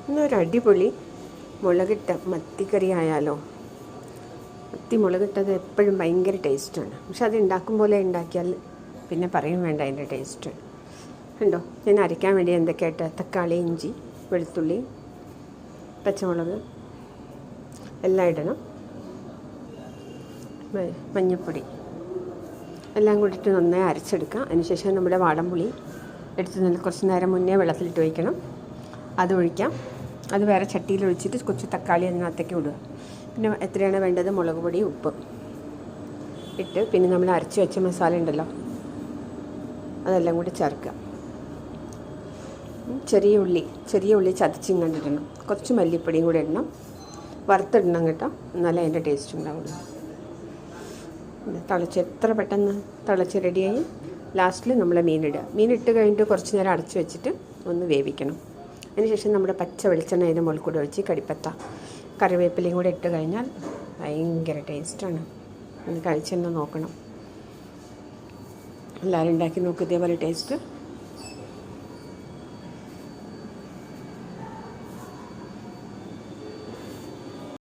ഇന്നൊരു അടിപൊളി മുളകിട്ട മത്തിക്കറി ആയാലോ. മത്തി മുളകിട്ടത് എപ്പോഴും ഭയങ്കര ടേസ്റ്റാണ്. പക്ഷെ അത് ഉണ്ടാക്കും പോലെ ഉണ്ടാക്കിയാൽ പിന്നെ പറയും വേണ്ട അതിൻ്റെ ടേസ്റ്റ്. ഉണ്ടോ? ഞാൻ അരയ്ക്കാൻ വേണ്ടി എന്തൊക്കെയായിട്ട് തക്കാളി, ഇഞ്ചി, വെളുത്തുള്ളി, പച്ചമുളക് എല്ലാം ഇടണം. മഞ്ഞൾപ്പൊടി എല്ലാം കൂടിയിട്ട് നന്നായി അരച്ചെടുക്കാം. അതിനുശേഷം നമ്മുടെ വാടംപുളി എടുത്ത് നല്ല കുറച്ച് നേരം മുന്നേ വെള്ളത്തിലിട്ട് വയ്ക്കണം. അത് ഒഴിക്കാം. അത് വേറെ ചട്ടിയിൽ ഒഴിച്ചിട്ട് കുറച്ച് തക്കാളി അതിനകത്തേക്ക് ഇടുക. പിന്നെ എത്രയാണ് വേണ്ടത് മുളക് പൊടി, ഉപ്പ് ഇട്ട് പിന്നെ നമ്മൾ അരച്ച് വെച്ച മസാല ഉണ്ടല്ലോ അതെല്ലാം കൂടി ചേർക്കുക. ചെറിയ ഉള്ളി ചതച്ചും കണ്ടിടണം. കുറച്ച് മല്ലിപ്പൊടിയും കൂടി ഇടണം. വറുത്തിടണം കേട്ടോ, എന്നാലേ അതിൻ്റെ ടേസ്റ്റ് ഉണ്ടാവുള്ളൂ. എത്ര പെട്ടെന്ന് തിളച്ച് റെഡിയായി. ലാസ്റ്റിൽ നമ്മൾ മീനിട്ട് കഴിഞ്ഞിട്ട് കുറച്ച് നേരം അടച്ച് വെച്ചിട്ട് ഒന്ന് വേവിക്കണം. അതിനുശേഷം നമ്മുടെ പച്ച വെളിച്ചെണ്ണ അതിൻ്റെ മുകളിൽ കൂടെ ഒഴിച്ച് കടിപ്പത്ത കറിവേപ്പിലയും കൂടെ ഇട്ട് കഴിഞ്ഞാൽ ഭയങ്കര ടേസ്റ്റാണ്. ഒന്ന് കഴിച്ചെന്ന് നോക്കണം. എല്ലാവരും ഉണ്ടാക്കി നോക്കും ഇതേപോലെ ടേസ്റ്റ്.